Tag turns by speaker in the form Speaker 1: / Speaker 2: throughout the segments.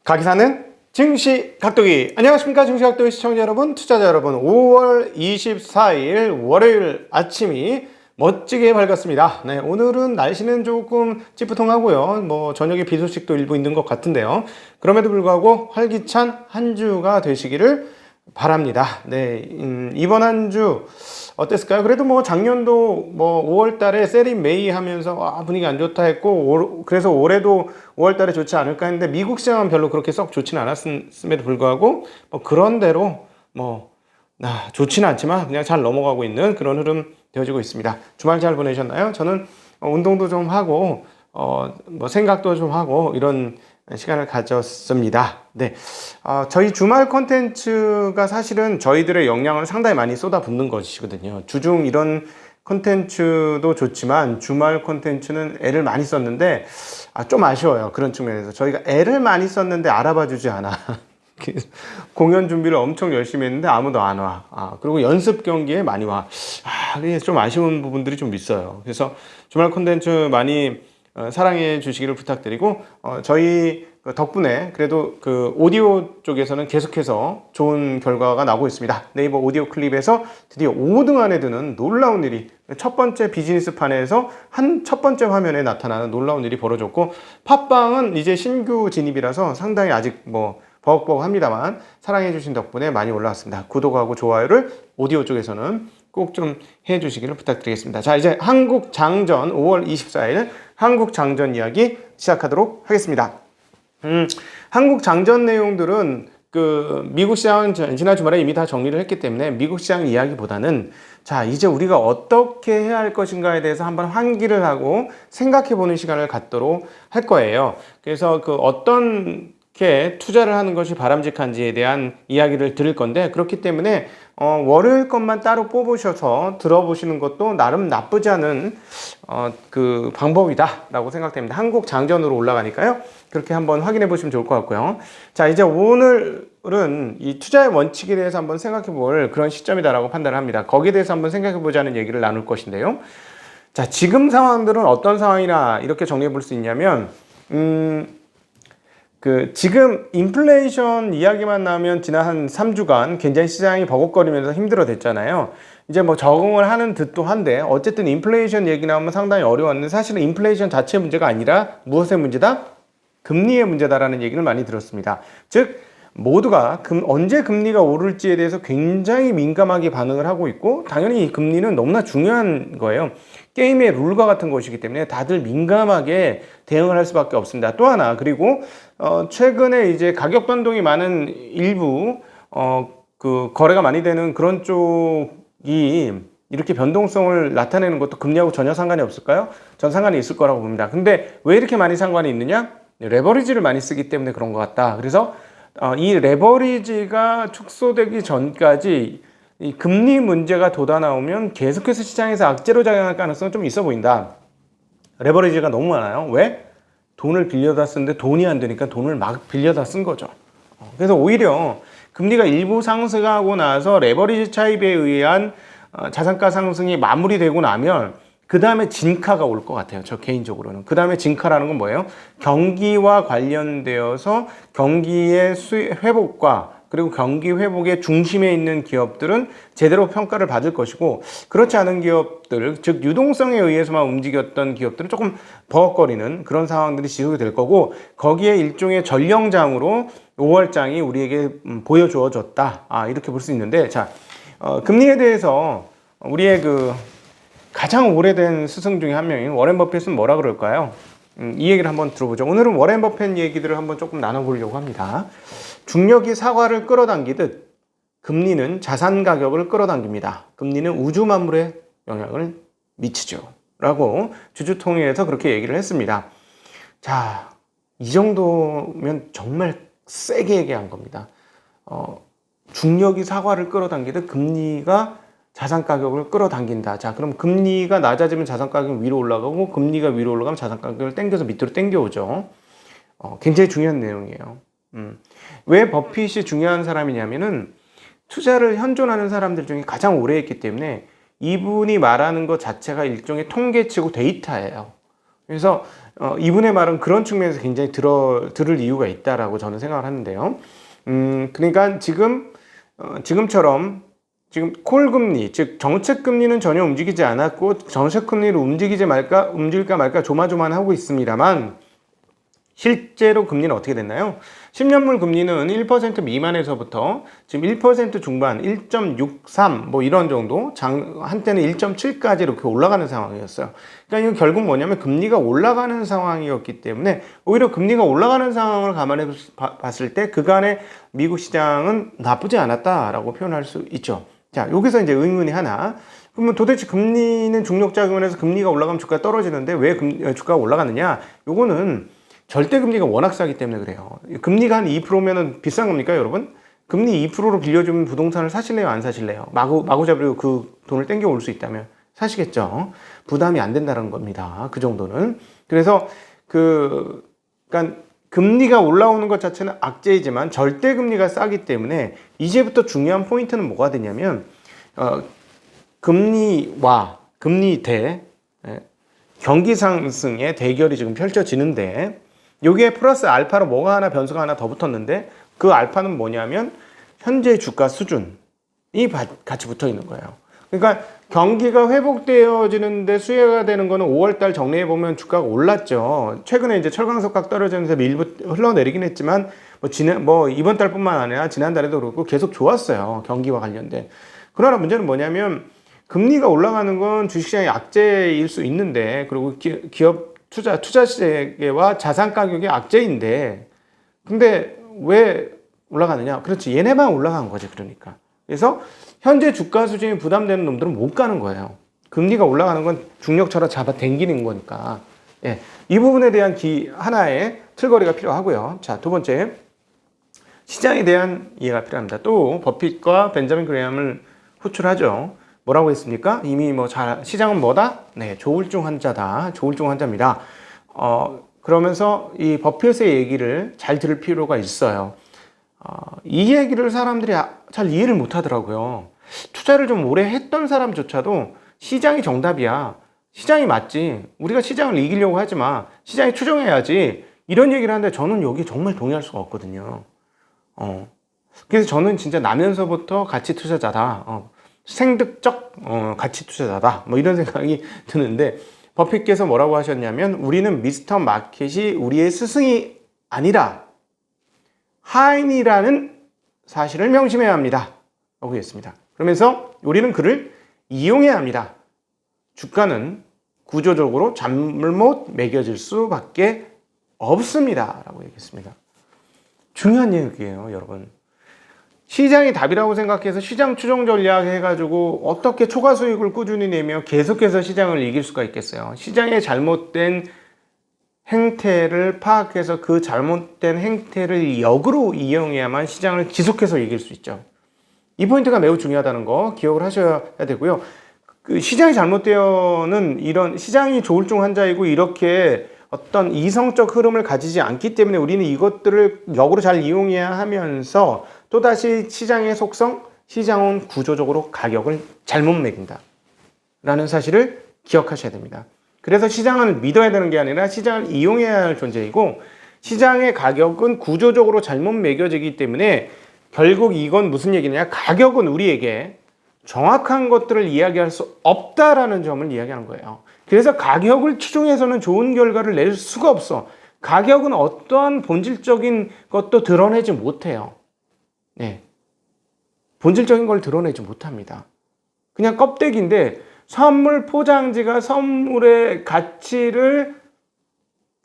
Speaker 1: 가기사는 증시 각도기. 안녕하십니까 증시 각도기 시청자 여러분, 투자자 여러분. 5월 24일 월요일 아침이 멋지게 밝았습니다. 네, 오늘은 날씨는 조금 찌뿌통하고요. 저녁에 비 소식도 일부 있는 것 같은데요. 그럼에도 불구하고 활기찬 한 주가 되시기를 바랍니다. 네, 이번 한 주 어땠을까요? 그래도 작년도 5월 달에 세리 메이 하면서 분위기 안 좋다 했고, 그래서 올해도 5월 달에 좋지 않을까 했는데, 미국 시장은 별로 그렇게 썩 좋지는 않았음에도 불구하고, 그런대로 좋지는 않지만 그냥 잘 넘어가고 있는 그런 흐름 되어지고 있습니다. 주말 잘 보내셨나요? 저는 운동도 좀 하고, 생각도 좀 하고, 이런 시간을 가졌습니다. 네. 저희 주말 컨텐츠가 사실은 저희들의 역량을 상당히 많이 쏟아붓는 것이거든요. 주중 이런 컨텐츠도 좋지만 주말 컨텐츠는 애를 많이 썼는데, 좀 아쉬워요. 그런 측면에서. 저희가 애를 많이 썼는데 알아봐 주지 않아. 공연 준비를 엄청 열심히 했는데 아무도 안 와. 그리고 연습 경기에 많이 와. 그게 좀 아쉬운 부분들이 좀 있어요. 그래서 주말 콘텐츠 많이 사랑해 주시기를 부탁드리고, 저희 덕분에 그래도 그 오디오 쪽에서는 계속해서 좋은 결과가 나오고 있습니다. 네이버 오디오 클립에서 드디어 5등 안에 드는 놀라운 일이, 첫 번째 비즈니스판에서 첫 번째 화면에 나타나는 놀라운 일이 벌어졌고, 팟빵은 이제 신규 진입이라서 상당히 아직 버벅버벅합니다만 사랑해 주신 덕분에 많이 올라왔습니다. 구독하고 좋아요를 오디오 쪽에서는 꼭 좀 해주시기를 부탁드리겠습니다. 자, 이제 한국 장전 5월 24일 한국 장전 이야기 시작하도록 하겠습니다. 한국 장전 내용들은 미국 시장은 지난 주말에 이미 다 정리를 했기 때문에 미국 시장 이야기보다는, 자, 이제 우리가 어떻게 해야 할 것인가에 대해서 한번 환기를 하고 생각해 보는 시간을 갖도록 할 거예요. 그래서 어떤 투자를 하는 것이 바람직한지에 대한 이야기를 드릴 건데, 그렇기 때문에 월요일 것만 따로 뽑으셔서 들어보시는 것도 나름 나쁘지 않은 방법이다 라고 생각됩니다. 한국 장전으로 올라가니까요, 그렇게 한번 확인해 보시면 좋을 것 같고요. 자, 이제 오늘은 이 투자의 원칙에 대해서 한번 생각해 볼 그런 시점이다라고 판단을 합니다. 거기에 대해서 한번 생각해 보자는 얘기를 나눌 것인데요. 자, 지금 상황들은 어떤 상황이나 이렇게 정리해 볼 수 있냐면, 지금 인플레이션 이야기만 나오면 지난 한 3주간 굉장히 시장이 버벅거리면서 힘들어졌잖아요. 이제 적응을 하는 듯도 한데, 어쨌든 인플레이션 얘기 나오면 상당히 어려웠는데, 사실은 인플레이션 자체 문제가 아니라 무엇의 문제다? 금리의 문제다라는 얘기를 많이 들었습니다. 즉, 모두가 언제 금리가 오를지에 대해서 굉장히 민감하게 반응을 하고 있고, 당연히 이 금리는 너무나 중요한 거예요. 게임의 룰과 같은 것이기 때문에 다들 민감하게 대응을 할 수밖에 없습니다. 또 하나, 그리고 최근에 이제 가격 변동이 많은 일부 거래가 많이 되는 그런 쪽이 이렇게 변동성을 나타내는 것도 금리하고 전혀 상관이 없을까요? 전 상관이 있을 거라고 봅니다. 근데 왜 이렇게 많이 상관이 있느냐? 레버리지를 많이 쓰기 때문에 그런 것 같다. 그래서 이 레버리지가 축소되기 전까지 이 금리 문제가 돋아나오면 계속해서 시장에서 악재로 작용할 가능성은 좀 있어 보인다. 레버리지가 너무 많아요. 왜? 돈을 빌려다 쓰는데 돈이 안 되니까 돈을 막 빌려다 쓴 거죠. 그래서 오히려 금리가 일부 상승하고 나서 레버리지 차입에 의한 자산가 상승이 마무리되고 나면 그 다음에 진카가 올 것 같아요. 저 개인적으로는. 그 다음에 진카라는 건 뭐예요? 경기와 관련되어서 경기의 회복과 그리고 경기 회복의 중심에 있는 기업들은 제대로 평가를 받을 것이고, 그렇지 않은 기업들, 즉 유동성에 의해서만 움직였던 기업들은 조금 버벅거리는 그런 상황들이 지속이 될 거고, 거기에 일종의 전령장으로 5월장이 우리에게 보여주어졌다. 이렇게 볼 수 있는데, 자, 금리에 대해서 우리의 가장 오래된 스승 중에 한 명인 워렌 버핏은 뭐라 그럴까요? 이 얘기를 한번 들어보죠. 오늘은 워렌 버핏 얘기들을 한번 조금 나눠보려고 합니다. 중력이 사과를 끌어당기듯 금리는 자산 가격을 끌어당깁니다. 금리는 우주 만물에 영향을 미치죠. 라고 주주통일에서 그렇게 얘기를 했습니다. 자, 이 정도면 정말 세게 얘기한 겁니다. 중력이 사과를 끌어당기듯 금리가 자산 가격을 끌어당긴다. 자, 그럼 금리가 낮아지면 자산 가격이 위로 올라가고, 금리가 위로 올라가면 자산 가격을 당겨서 밑으로 당겨오죠. 굉장히 중요한 내용이에요. 왜 버핏이 중요한 사람이냐면은, 투자를 현존하는 사람들 중에 가장 오래 했기 때문에 이분이 말하는 것 자체가 일종의 통계치고 데이터예요. 그래서 이분의 말은 그런 측면에서 굉장히 들을 이유가 있다라고 저는 생각을 하는데요. 그러니까 지금처럼 지금 콜 금리, 즉 정책 금리는 전혀 움직이지 않았고 정책 금리를 움직일까 말까 조마조마하고 있습니다만 실제로 금리는 어떻게 됐나요? 10년물 금리는 1% 미만에서부터 지금 1% 중반, 1.63 뭐 이런 정도, 한때는 1.7까지 이렇게 올라가는 상황이었어요. 그러니까 이건 결국 뭐냐면 금리가 올라가는 상황이었기 때문에 오히려 금리가 올라가는 상황을 감안해 봤을 때 그간의 미국 시장은 나쁘지 않았다라고 표현할 수 있죠. 자, 여기서 이제 의문이 하나. 그러면 도대체 금리는 중력작용을 해서 금리가 올라가면 주가가 떨어지는데 왜 주가가 올라가느냐? 요거는 절대금리가 워낙 싸기 때문에 그래요. 금리가 한 2%면은 비싼 겁니까, 여러분? 금리 2%로 빌려주면 부동산을 사실래요, 안 사실래요? 마구잡이로 그 돈을 땡겨 올 수 있다면 사시겠죠. 부담이 안 된다는 겁니다. 그 정도는. 그래서 그러니까 금리가 올라오는 것 자체는 악재이지만 절대금리가 싸기 때문에 이제부터 중요한 포인트는 뭐가 되냐면 금리와 금리대 경기 상승의 대결이 지금 펼쳐지는데 여기에 플러스 알파로 뭐가 하나 변수가 하나 더 붙었는데 그 알파는 뭐냐면 현재 주가 수준이 같이 붙어 있는 거예요. 그러니까 경기가 회복되어지는데 수혜가 되는 거는 5월달 정리해 보면 주가가 올랐죠. 최근에 이제 철강석각 떨어지면서 일부 흘러내리긴 했지만 뭐 이번 달뿐만 아니라 지난달에도 그렇고 계속 좋았어요. 경기와 관련된. 그러나 문제는 뭐냐면 금리가 올라가는 건 주식시장의 악재일 수 있는데 그리고 기업 투자 세계와 자산 가격의 악재인데 근데 왜 올라가느냐? 그렇지, 얘네만 올라간 거지. 그러니까 그래서 현재 주가 수준이 부담되는 놈들은 못 가는 거예요. 금리가 올라가는 건 중력처럼 잡아 당기는 거니까. 예, 이 부분에 대한 하나의 틀거리가 필요하고요. 자, 두 번째, 시장에 대한 이해가 필요합니다. 또 버핏과 벤자민 그레이엄을 호출하죠. 뭐라고 했습니까? 이미 시장은 뭐다? 네, 조울증 환자다. 조울증 환자입니다. 그러면서 이 버핏의 얘기를 잘 들을 필요가 있어요. 이 얘기를 사람들이 잘 이해를 못 하더라고요. 투자를 좀 오래 했던 사람조차도 시장이 정답이야. 시장이 맞지. 우리가 시장을 이기려고 하지 마. 시장이 추종해야지. 이런 얘기를 하는데 저는 여기 정말 동의할 수가 없거든요. 그래서 저는 진짜 나면서부터 가치 투자자다. 생득적 가치 투자자다. 뭐 이런 생각이 드는데 버핏께서 뭐라고 하셨냐면 우리는 미스터 마켓이 우리의 스승이 아니라 하인이라는 사실을 명심해야 합니다. 라고 했습니다. 그러면서 우리는 그를 이용해야 합니다. 주가는 구조적으로 잘못 매겨질 수밖에 없습니다. 라고 얘기했습니다. 중요한 얘기예요, 여러분. 시장이 답이라고 생각해서 시장 추종 전략 해가지고 어떻게 초과 수익을 꾸준히 내며 계속해서 시장을 이길 수가 있겠어요. 시장의 잘못된 행태를 파악해서 그 잘못된 행태를 역으로 이용해야만 시장을 지속해서 이길 수 있죠. 이 포인트가 매우 중요하다는 거 기억을 하셔야 되고요. 그 시장이 잘못되어는 이런 시장이 조울증 환자이고 이렇게 어떤 이성적 흐름을 가지지 않기 때문에 우리는 이것들을 역으로 잘 이용해야 하면서 또다시 시장의 속성, 시장은 구조적으로 가격을 잘못 매긴다 라는 사실을 기억하셔야 됩니다. 그래서 시장을 믿어야 되는 게 아니라 시장을 이용해야 할 존재이고 시장의 가격은 구조적으로 잘못 매겨지기 때문에 결국 이건 무슨 얘기냐? 가격은 우리에게 정확한 것들을 이야기할 수 없다라는 점을 이야기하는 거예요. 그래서 가격을 추종해서는 좋은 결과를 낼 수가 없어. 가격은 어떠한 본질적인 것도 드러내지 못해요. 네. 본질적인 걸 드러내지 못합니다. 그냥 껍데기인데 선물 포장지가 선물의 가치를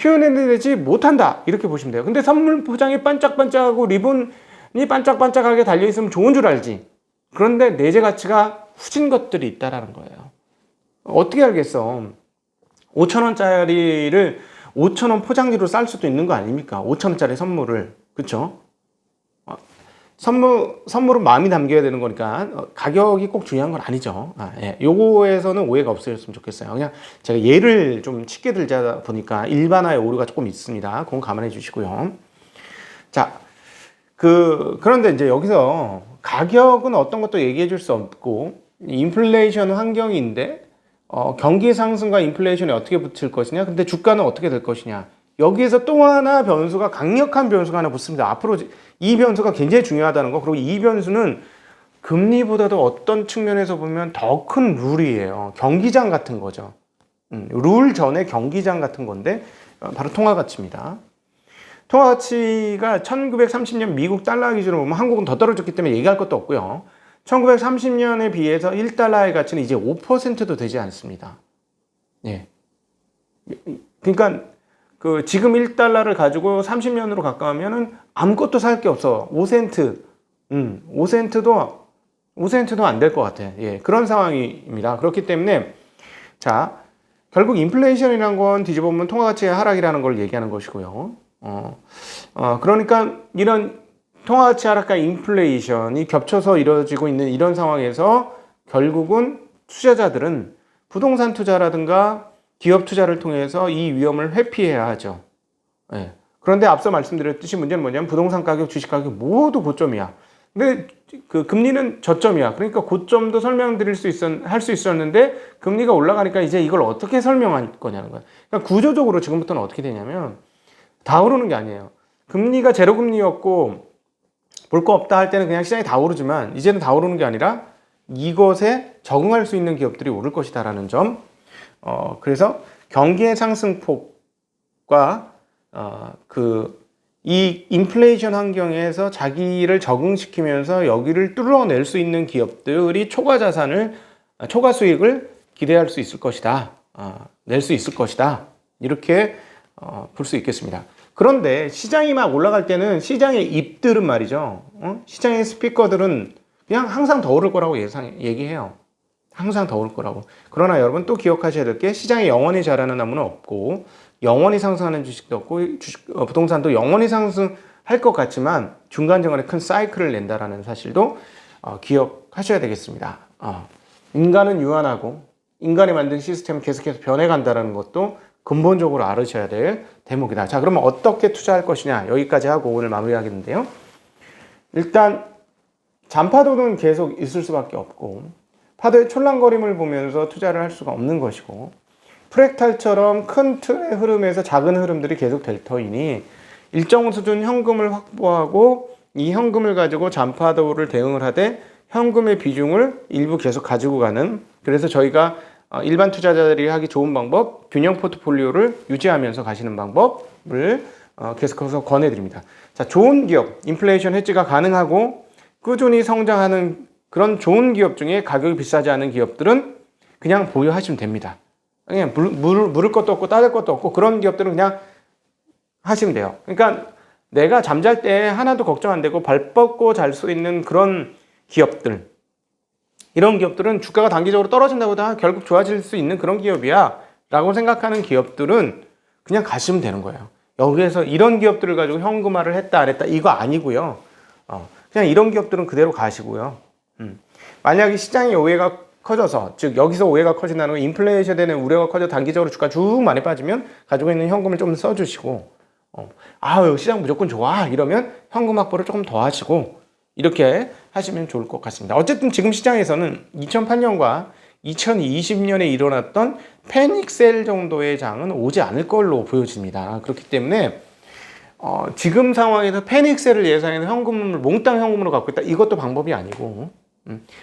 Speaker 1: 표현해내지 못한다. 이렇게 보시면 돼요. 근데 선물 포장이 반짝반짝하고 리본이 반짝반짝하게 달려있으면 좋은 줄 알지. 그런데 내재 가치가 후진 것들이 있다라는 거예요. 어떻게 알겠어? 5,000원짜리를 5,000원 포장지로 쌀 수도 있는 거 아닙니까? 5,000원짜리 선물을. 그쵸? 선물은 마음이 담겨야 되는 거니까 가격이 꼭 중요한 건 아니죠. 예. 요거에서는 오해가 없으셨으면 좋겠어요. 그냥 제가 예를 좀 쉽게 들자 보니까 일반화의 오류가 조금 있습니다. 그건 감안해 주시고요. 자, 그런데 이제 여기서 가격은 어떤 것도 얘기해 줄 수 없고 인플레이션 환경인데 경기 상승과 인플레이션이 어떻게 붙을 것이냐, 근데 주가는 어떻게 될 것이냐. 여기에서 또 하나 변수가, 강력한 변수가 하나 붙습니다. 앞으로 이 변수가 굉장히 중요하다는 거. 그리고 이 변수는 금리보다도 어떤 측면에서 보면 더 큰 룰이에요. 경기장 같은 거죠. 룰 전에 경기장 같은 건데 바로 통화가치입니다. 통화가치가 1930년 미국 달러 기준으로 보면 한국은 더 떨어졌기 때문에 얘기할 것도 없고요. 1930년에 비해서 1달러의 가치는 이제 5%도 되지 않습니다. 예. 그러니까 지금 1달러를 가지고 30년으로 가까우면은 아무것도 살 게 없어. 5센트. 5센트도 안 될 것 같아. 예. 그런 상황입니다. 그렇기 때문에 자, 결국 인플레이션이라는 건 뒤집어 보면 통화가치의 하락이라는 걸 얘기하는 것이고요. 그러니까 이런 통화가치 하락과 인플레이션이 겹쳐서 이루어지고 있는 이런 상황에서 결국은 투자자들은 부동산 투자라든가 기업 투자를 통해서 이 위험을 회피해야 하죠. 예. 그런데 앞서 말씀드렸듯이 문제는 뭐냐면 부동산 가격, 주식 가격 모두 고점이야. 근데 금리는 저점이야. 그러니까 고점도 할 수 있었는데 금리가 올라가니까 이제 이걸 어떻게 설명할 거냐는 거야. 그러니까 구조적으로 지금부터는 어떻게 되냐면 다 오르는 게 아니에요. 금리가 제로금리였고 볼 거 없다 할 때는 그냥 시장이 다 오르지만 이제는 다 오르는 게 아니라 이것에 적응할 수 있는 기업들이 오를 것이다라는 점. 그래서 경기의 상승폭과 이 인플레이션 환경에서 자기를 적응시키면서 여기를 뚫어낼 수 있는 기업들이 초과 수익을 기대할 수 있을 것이다. 낼 수 있을 것이다. 이렇게 볼 수 있겠습니다. 그런데 시장이 막 올라갈 때는 시장의 입들은 말이죠. 시장의 스피커들은 그냥 항상 더 오를 거라고 얘기해요. 항상 더 오를 거라고. 그러나 여러분 또 기억하셔야 될 게 시장에 영원히 자라는 나무는 없고 영원히 상승하는 주식도 없고 부동산도 영원히 상승할 것 같지만 중간중간에 큰 사이클을 낸다라는 사실도 기억하셔야 되겠습니다. 인간은 유한하고 인간이 만든 시스템은 계속해서 변해간다는 것도 근본적으로 알으셔야 될 대목이다. 자, 그러면 어떻게 투자할 것이냐 여기까지 하고 오늘 마무리하겠는데요. 일단 잔파도는 계속 있을 수밖에 없고 파도의 촐랑거림을 보면서 투자를 할 수가 없는 것이고 프랙탈처럼 큰 틀의 흐름에서 작은 흐름들이 계속 될 터이니 일정 수준 현금을 확보하고 이 현금을 가지고 잔파도를 대응을 하되 현금의 비중을 일부 계속 가지고 가는, 그래서 저희가 일반 투자자들이 하기 좋은 방법, 균형 포트폴리오를 유지하면서 가시는 방법을 계속해서 권해드립니다. 자, 좋은 기업, 인플레이션 해지가 가능하고 꾸준히 성장하는 그런 좋은 기업 중에 가격이 비싸지 않은 기업들은 그냥 보유하시면 됩니다. 그냥 물을 것도 없고 따를 것도 없고 그런 기업들은 그냥 하시면 돼요. 그러니까 내가 잠잘 때 하나도 걱정 안 되고 발 뻗고 잘 수 있는 그런 기업들, 이런 기업들은 주가가 단기적으로 떨어진다고 다 결국 좋아질 수 있는 그런 기업이야 라고 생각하는 기업들은 그냥 가시면 되는 거예요. 여기에서 이런 기업들을 가지고 현금화를 했다 안 했다 이거 아니고요. 그냥 이런 기업들은 그대로 가시고요. 만약에 시장의 오해가 커져서, 즉 여기서 오해가 커진다는 건 인플레이션에 대한 우려가 커져 단기적으로 주가 쭉 많이 빠지면 가지고 있는 현금을 좀 써주시고 여기 시장 무조건 좋아 이러면 현금 확보를 조금 더 하시고 이렇게 하시면 좋을 것 같습니다. 어쨌든 지금 시장에서는 2008년과 2020년에 일어났던 패닉셀 정도의 장은 오지 않을 걸로 보여집니다. 그렇기 때문에 지금 상황에서 패닉셀을 예상해서 현금을 몽땅 현금으로 갖고 있다, 이것도 방법이 아니고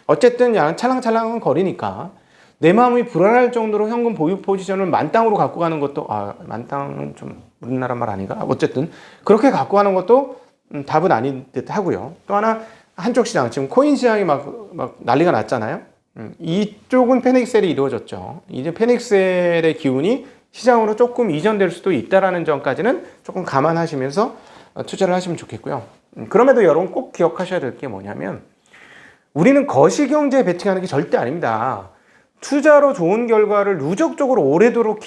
Speaker 1: 어쨌든 찰랑찰랑은 거리니까 내 마음이 불안할 정도로 현금 보유 포지션을 만땅으로 갖고 가는 것도, 만땅은 좀 우리나라 말 아닌가? 어쨌든 그렇게 갖고 가는 것도 답은 아닌 듯 하고요. 또 하나, 한쪽 시장, 지금 코인 시장이 막 난리가 났잖아요. 이쪽은 패닉셀이 이루어졌죠. 이제 패닉셀의 기운이 시장으로 조금 이전될 수도 있다라는 점까지는 조금 감안하시면서 투자를 하시면 좋겠고요. 그럼에도 여러분 꼭 기억하셔야 될 게 뭐냐면 우리는 거시경제에 베팅하는 게 절대 아닙니다. 투자로 좋은 결과를 누적적으로 오래도록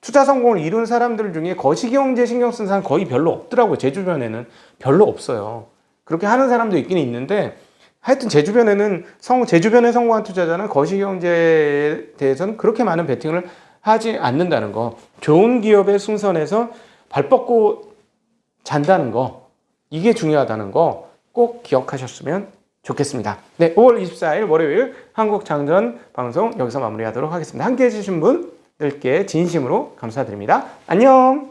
Speaker 1: 투자 성공을 이룬 사람들 중에 거시경제 신경 쓴 사람 거의 별로 없더라고요. 제 주변에는 별로 없어요. 그렇게 하는 사람도 있긴 있는데 하여튼 제 주변에 성공한 투자자는 거시경제에 대해서는 그렇게 많은 베팅을 하지 않는다는 거, 좋은 기업의 승선에서 발 뻗고 잔다는 거, 이게 중요하다는 거 꼭 기억하셨으면 좋겠습니다. 네, 5월 24일 월요일 한국장전 방송 여기서 마무리하도록 하겠습니다. 함께 해주신 분들께 진심으로 감사드립니다. 안녕!